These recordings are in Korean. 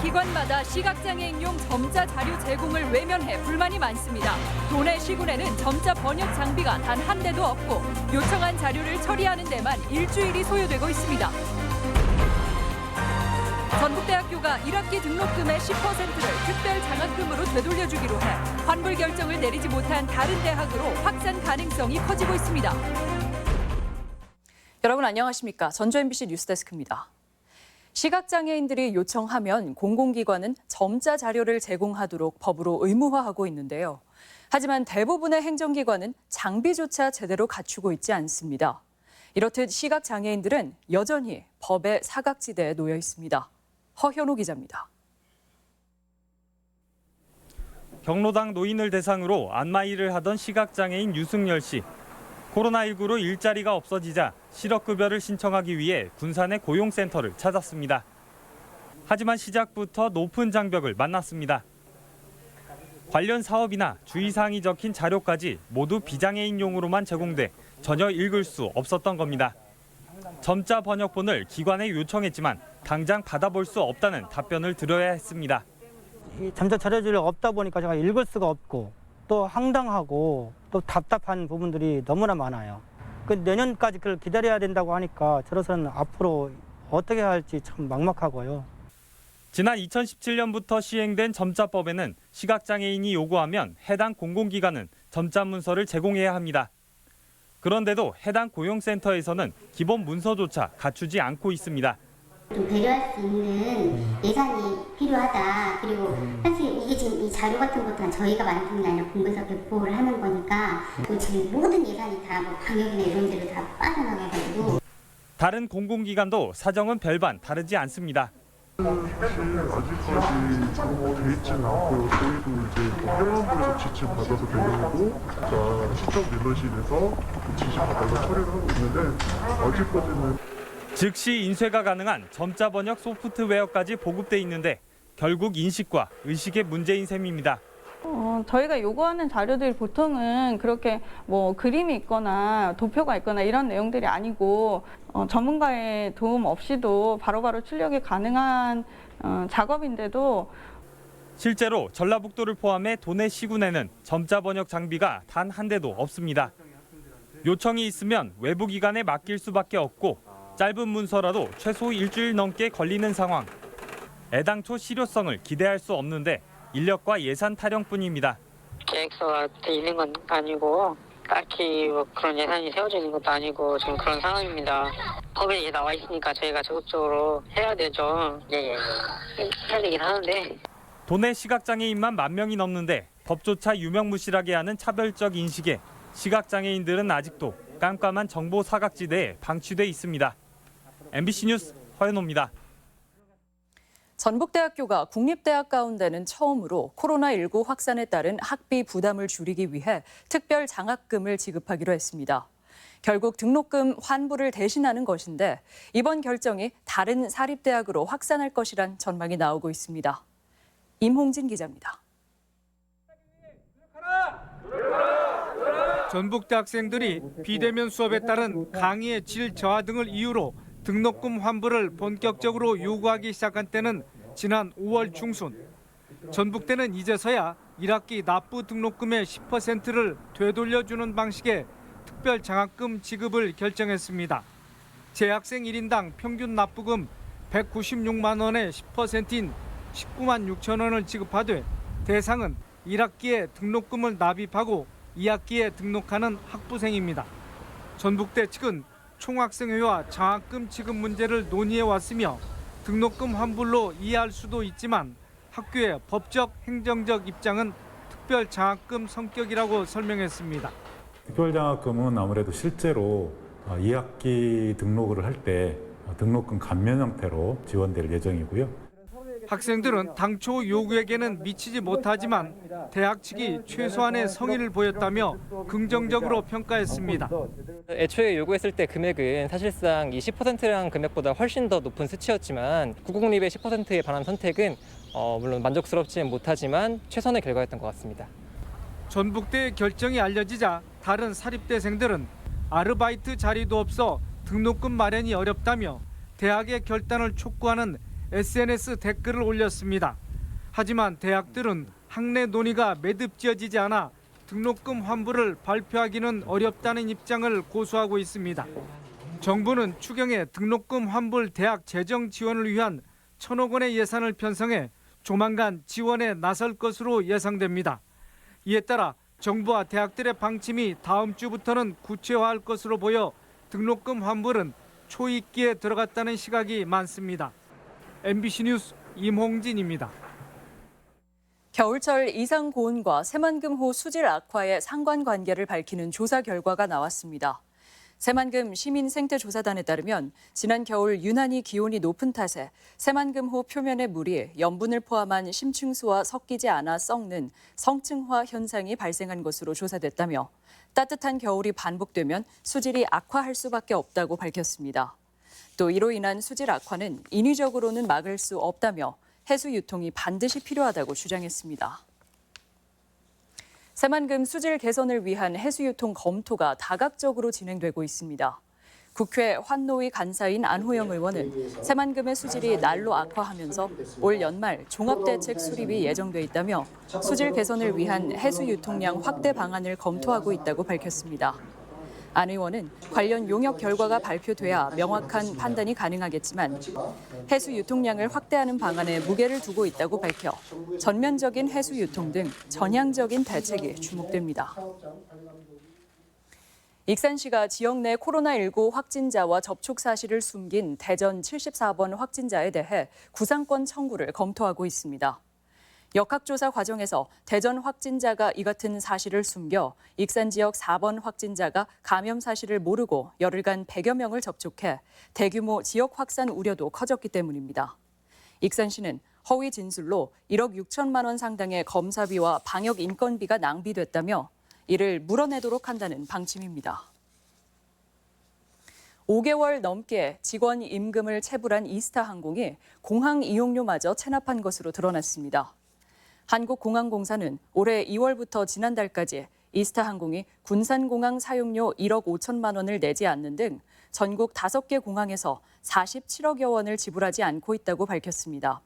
기관마다 시각장애인용 점자 자료 제공을 외면해 불만이 많습니다. 도내 시군에는 점자 번역 장비가 단 한 대도 없고 요청한 자료를 처리하는 데만 일주일이 소요되고 있습니다. 전북대학교가 1학기 등록금의 10%를 특별 장학금으로 되돌려주기로 해 환불 결정을 내리지 못한 다른 대학으로 확산 가능성이 커지고 있습니다. 여러분 안녕하십니까? 전주 MBC 뉴스데스크입니다. 시각장애인들이 요청하면 공공기관은 점자 자료를 제공하도록 법으로 의무화하고 있는데요. 하지만 대부분의 행정기관은 장비조차 제대로 갖추고 있지 않습니다. 이렇듯 시각장애인들은 여전히 법의 사각지대에 놓여 있습니다. 허현호 기자입니다. 경로당 노인을 대상으로 안마일을 하던 시각장애인 유승열 씨. 코로나19로 일자리가 없어지자 실업급여를 신청하기 위해 군산의 고용센터를 찾았습니다. 하지만 시작부터 높은 장벽을 만났습니다. 관련 사업이나 주의사항이 적힌 자료까지 모두 비장애인용으로만 제공돼 전혀 읽을 수 없었던 겁니다. 점자 번역본을 기관에 요청했지만 당장 받아볼 수 없다는 답변을 들어야 했습니다. 이 점자 자료들이 없다 보니까 제가 읽을 수가 없고 또 황당하고 또 답답한 부분들이 너무나 많아요. 내년까지 그걸 기다려야 된다고 하니까 저로서는 앞으로 어떻게 할지 참 막막하고요. 지난 2017년부터 시행된 점자법에는 시각장애인이 요구하면 해당 공공기관은 점자 문서를 제공해야 합니다. 그런데도 해당 고용센터에서는 기본 문서조차 갖추지 않고 있습니다. 좀 배려할 수 있는 예산이 필요하다. 그리고 사실 이게 지금 이 자료 같은 것도 저희가 만드는 게 아니라 공부해서 배포를 하는 거니까 지금 모든 예산이 다 뭐 방역이나 이런 데로 다 빠져나가가지고. 다른 공공기관도 사정은 별반 다르지 않습니다. 사실 아직까지 돼 있지는 않고요. 저희도 이제 회원분에서 지침 받아서 내려오고, 시청 멤버십에서 지시 받아서 처리를 하고 있는데 아직까지는. 즉시 인쇄가 가능한 점자 번역 소프트웨어까지 보급돼 있는데 결국 인식과 의식의 문제인 셈입니다. 저희가 요구하는 자료들이 보통은 그렇게 뭐 그림이 있거나 도표가 있거나 이런 내용들이 아니고 전문가의 도움 없이도 바로바로 출력이 가능한 작업인데도 실제로 전라북도를 포함해 도내 시군에는 점자 번역 장비가 단 한 대도 없습니다. 요청이 있으면 외부 기관에 맡길 수밖에 없고 짧은 문서라도 최소 일주일 넘게 걸리는 상황. 애당초 실효성을 기대할 수 없는데 인력과 예산 타령뿐입니다. 계획서가 돼 있는 건 아니고 딱히 뭐 그런 예산이 세워져 있는 것도 아니고 지금 그런 상황입니다. 법에 이게 나와 있으니까 저희가 적극적으로 해야 되죠. 예. 해야 되긴 하는데. 도내 시각장애인만 10,000명이 넘는데 법조차 유명무실하게 하는 차별적 인식에 시각장애인들은 아직도 깜깜한 정보 사각지대에 방치돼 있습니다. MBC 뉴스 허연호입니다. 전북대학교가 국립대학 가운데는 처음으로 코로나19 확산에 따른 학비 부담을 줄이기 위해 특별 장학금을 지급하기로 했습니다. 결국 등록금 환불을 대신하는 것인데 이번 결정이 다른 사립대학으로 확산할 것이란 전망이 나오고 있습니다. 임홍진 기자입니다. 전북대 학생들이 비대면 수업에 따른 강의의 질 저하 등을 이유로 등록금 환불을 본격적으로 요구하기 시작한 때는 지난 5월 중순. 전북대는 이제서야 1학기 납부 등록금의 10%를 되돌려주는 방식의 특별 장학금 지급을 결정했습니다. 재학생 1인당 평균 납부금 196만 원의 10%인 19만 6천 원을 지급하되 대상은 1학기에 등록금을 납입하고 2학기에 등록하는 학부생입니다. 전북대 측은 총학생회와 장학금 지급 문제를 논의해 왔으며 등록금 환불로 이해할 수도 있지만 학교의 법적, 행정적 입장은 특별 장학금 성격이라고 설명했습니다. 특별장학금은 아무래도 실제로 2학기 등록을 할 때 등록금 감면 형태로 지원될 예정이고요. 학생들은 당초 요구에게는 미치지 못하지만 대학 측이 최소한의 성의를 보였다며 긍정적으로 평가했습니다. 애초에 요구했을 때 금액은 사실상 이 10%라는 금액보다 훨씬 더 높은 수치였지만 국공립의 10%에 반한 선택은 물론 만족스럽지는 못하지만 최선의 결과였던 것 같습니다. 전북대의 결정이 알려지자 다른 사립대생들은 아르바이트 자리도 없어 등록금 마련이 어렵다며 대학의 결단을 촉구하는 SNS 댓글을 올렸습니다. 하지만 대학들은 학내 논의가 매듭지어지지 않아 등록금 환불을 발표하기는 어렵다는 입장을 고수하고 있습니다. 정부는 추경에 등록금 환불 대학 재정 지원을 위한 1,000억 원의 예산을 편성해 조만간 지원에 나설 것으로 예상됩니다. 이에 따라 정부와 대학들의 방침이 다음 주부터는 구체화할 것으로 보여 등록금 환불은 초입기에 들어갔다는 시각이 많습니다. MBC 뉴스 임홍진입니다. 겨울철 이상 고온과 새만금호 수질 악화의 상관관계를 밝히는 조사 결과가 나왔습니다. 새만금 시민생태조사단에 따르면 지난 겨울 유난히 기온이 높은 탓에 새만금호 표면의 물이 염분을 포함한 심층수와 섞이지 않아 썩는 성층화 현상이 발생한 것으로 조사됐다며 따뜻한 겨울이 반복되면 수질이 악화할 수밖에 없다고 밝혔습니다. 또 이로 인한 수질 악화는 인위적으로는 막을 수 없다며 해수 유통이 반드시 필요하다고 주장했습니다. 새만금 수질 개선을 위한 해수 유통 검토가 다각적으로 진행되고 있습니다. 국회 환노위 간사인 안호영 의원은 새만금의 수질이 날로 악화하면서 올 연말 종합대책 수립이 예정돼 있다며 수질 개선을 위한 해수 유통량 확대 방안을 검토하고 있다고 밝혔습니다. 안 의원은 관련 용역 결과가 발표돼야 명확한 판단이 가능하겠지만 해수 유통량을 확대하는 방안에 무게를 두고 있다고 밝혀 전면적인 해수 유통 등 전향적인 대책이 주목됩니다. 익산시가 지역 내 코로나19 확진자와 접촉 사실을 숨긴 대전 74번 확진자에 대해 구상권 청구를 검토하고 있습니다. 역학조사 과정에서 대전 확진자가 이 같은 사실을 숨겨 익산 지역 4번 확진자가 감염 사실을 모르고 열흘간 100여 명을 접촉해 대규모 지역 확산 우려도 커졌기 때문입니다. 익산시는 허위 진술로 1억 6천만 원 상당의 검사비와 방역 인건비가 낭비됐다며 이를 물어내도록 한다는 방침입니다. 5개월 넘게 직원 임금을 체불한 이스타항공이 공항 이용료마저 체납한 것으로 드러났습니다. 한국공항공사는 올해 2월부터 지난달까지 이스타항공이 군산공항 사용료 1억 5천만 원을 내지 않는 등 전국 5개 공항에서 47억여 원을 지불하지 않고 있다고 밝혔습니다.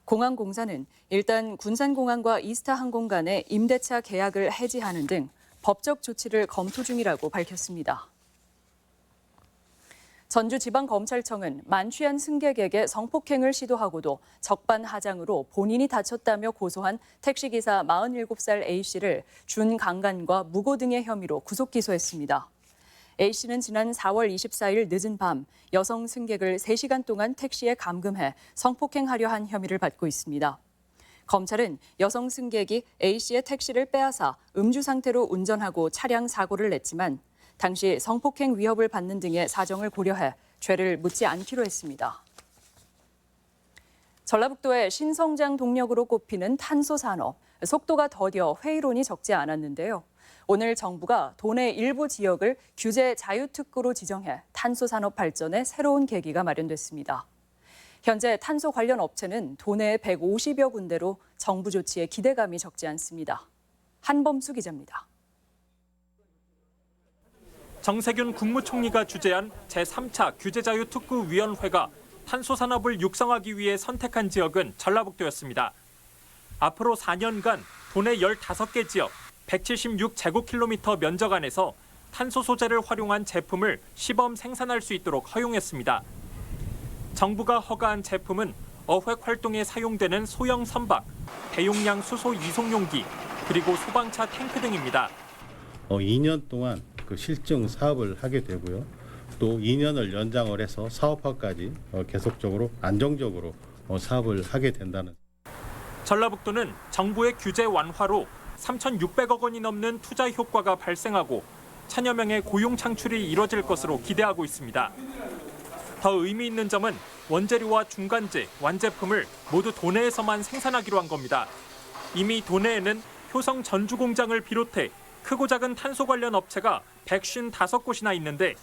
공항공사는 일단 군산공항과 이스타항공 간의 임대차 계약을 해지하는 등 법적 조치를 검토 중이라고 밝혔습니다. 전주지방검찰청은 만취한 승객에게 성폭행을 시도하고도 적반하장으로 본인이 다쳤다며 고소한 택시기사 47살 A씨를 준강간과 무고 등의 혐의로 구속 기소했습니다. A씨는 지난 4월 24일 늦은 밤 여성 승객을 3시간 동안 택시에 감금해 성폭행하려 한 혐의를 받고 있습니다. 검찰은 여성 승객이 A씨의 택시를 빼앗아 음주 상태로 운전하고 차량 사고를 냈지만 당시 성폭행 위협을 받는 등의 사정을 고려해 죄를 묻지 않기로 했습니다. 전라북도의 신성장 동력으로 꼽히는 탄소 산업, 속도가 더뎌 회의론이 적지 않았는데요. 오늘 정부가 도내 일부 지역을 규제 자유특구로 지정해 탄소 산업 발전에 새로운 계기가 마련됐습니다. 현재 탄소 관련 업체는 도내 150여 군데로 정부 조치에 기대감이 적지 않습니다. 한범수 기자입니다. 정세균 국무총리가 주재한 제3차 규제자유특구위원회가 탄소 산업을 육성하기 위해 선택한 지역은 전라북도였습니다. 앞으로 4년간 도내 15개 지역 176제곱킬로미터 면적 안에서 탄소 소재를 활용한 제품을 시범 생산할 수 있도록 허용했습니다. 정부가 허가한 제품은 어획 활동에 사용되는 소형 선박, 대용량 수소 이송용기, 그리고 소방차 탱크 등입니다. 2년 동안 그 실증 사업을 하게 되고요. 또 2년을 연장을 해서 사업화까지 계속적으로 안정적으로 사업을 하게 된다는. 전라북도는 정부의 규제 완화로 3,600억 원이 넘는 투자 효과가 발생하고 1,000여 명의 고용 창출이 이뤄질 것으로 기대하고 있습니다. 더 의미 있는 점은 원재료와 중간재, 완제품을 모두 도내에서만 생산하기로 한 겁니다. 이미 도내에는 효성 전주 공장을 비롯해 크고 작은 탄소 관련 업체가 155곳이나 있는데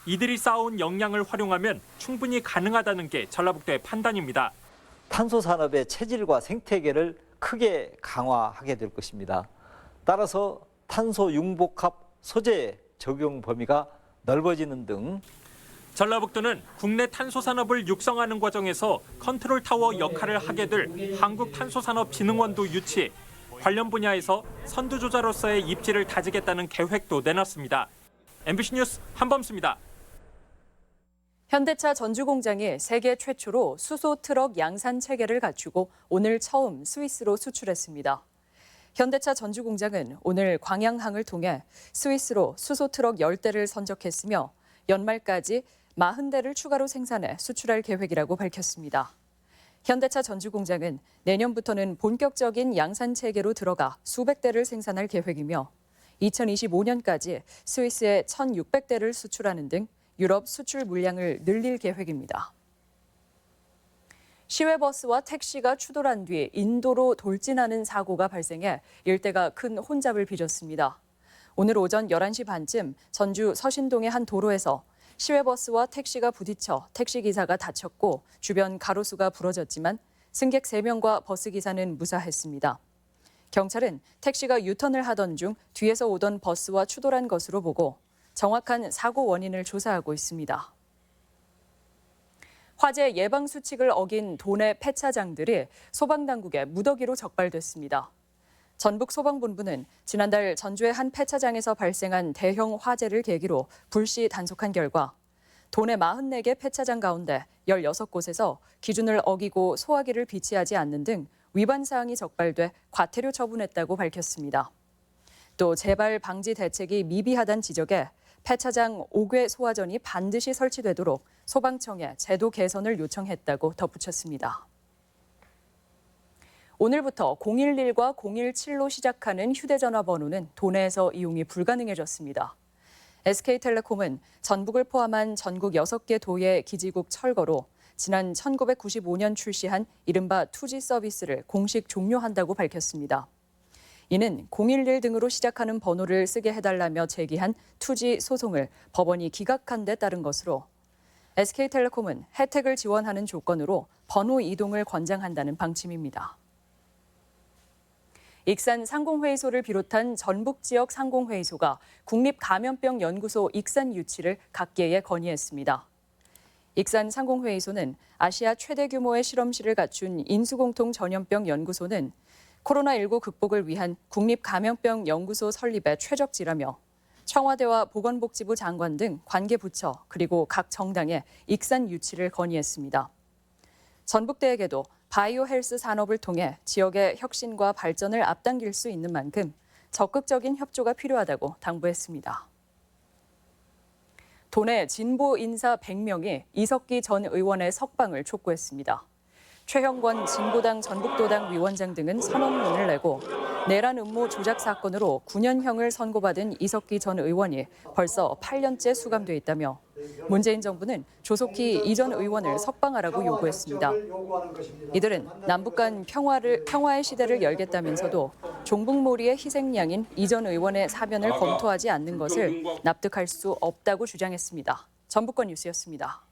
이들이 쌓아온 역량을 활용하면 충분히 가능하다는 게 전라북도의 판단입니다. 탄소 산업의 체질과 생태계를 크게 강화하게 될 것입니다. 따라서 탄소 융복합 소재 적용 범위가 넓어지는 등 전라북도는 국내 탄소산업을 육성하는 과정에서 컨트롤 타워 역할을 하게 될 한국탄소산업진흥원도 유치해 관련 분야에서 선두주자로서의 입지를 다지겠다는 계획도 내놨습니다. MBC 뉴스 한범수입니다. 현대차 전주공장이 세계 최초로 수소 트럭 양산 체계를 갖추고 오늘 처음 스위스로 수출했습니다. 현대차 전주공장은 오늘 광양항을 통해 스위스로 수소 트럭 10대를 선적했으며 연말까지 40대를 추가로 생산해 수출할 계획이라고 밝혔습니다. 현대차 전주공장은 내년부터는 본격적인 양산 체계로 들어가 수백 대를 생산할 계획이며 2025년까지 스위스에 1,600대를 수출하는 등 유럽 수출 물량을 늘릴 계획입니다. 시외버스와 택시가 추돌한 뒤 인도로 돌진하는 사고가 발생해 일대가 큰 혼잡을 빚었습니다. 오늘 오전 11시 반쯤 전주 서신동의 한 도로에서 시외버스와 택시가 부딪혀 택시기사가 다쳤고 주변 가로수가 부러졌지만 승객 3명과 버스기사는 무사했습니다. 경찰은 택시가 유턴을 하던 중 뒤에서 오던 버스와 추돌한 것으로 보고 정확한 사고 원인을 조사하고 있습니다. 화재 예방 수칙을 어긴 도내 폐차장들이 소방당국에 무더기로 적발됐습니다. 전북소방본부는 지난달 전주의 한 폐차장에서 발생한 대형 화재를 계기로 불시 단속한 결과 도내 44개 폐차장 가운데 16곳에서 기준을 어기고 소화기를 비치하지 않는 등 위반 사항이 적발돼 과태료 처분했다고 밝혔습니다. 또 재발 방지 대책이 미비하다는 지적에 폐차장 5개 소화전이 반드시 설치되도록 소방청에 제도 개선을 요청했다고 덧붙였습니다. 오늘부터 011과 017로 시작하는 휴대전화 번호는 도내에서 이용이 불가능해졌습니다. SK텔레콤은 전북을 포함한 전국 6개 도의 기지국 철거로 지난 1995년 출시한 이른바 2G 서비스를 공식 종료한다고 밝혔습니다. 이는 011 등으로 시작하는 번호를 쓰게 해달라며 제기한 2G 소송을 법원이 기각한 데 따른 것으로 SK텔레콤은 혜택을 지원하는 조건으로 번호 이동을 권장한다는 방침입니다. 익산 상공회의소를 비롯한 전북 지역 상공회의소가 국립감염병연구소 익산 유치를 각계에 건의했습니다. 익산 상공회의소는 아시아 최대 규모의 실험실을 갖춘 인수공통 전염병 연구소는 코로나19 극복을 위한 국립감염병연구소 설립에 최적지라며 청와대와 보건복지부 장관 등 관계부처 그리고 각 정당에 익산 유치를 건의했습니다. 전북대에게도 바이오 헬스 산업을 통해 지역의 혁신과 발전을 앞당길 수 있는 만큼 적극적인 협조가 필요하다고 당부했습니다. 도내 진보 인사 100명이 이석기 전 의원의 석방을 촉구했습니다. 최형권 진보당 전북도당 위원장 등은 선언문을 내고 내란 음모 조작 사건으로 9년형을 선고받은 이석기 전 의원이 벌써 8년째 수감돼 있다며 문재인 정부는 조속히 이 전 의원을 석방하라고 요구했습니다. 이들은 남북 간 평화의 시대를 열겠다면서도 종북몰이의 희생양인 이 전 의원의 사면을 검토하지 않는 것을 납득할 수 없다고 주장했습니다. 전북권 뉴스였습니다.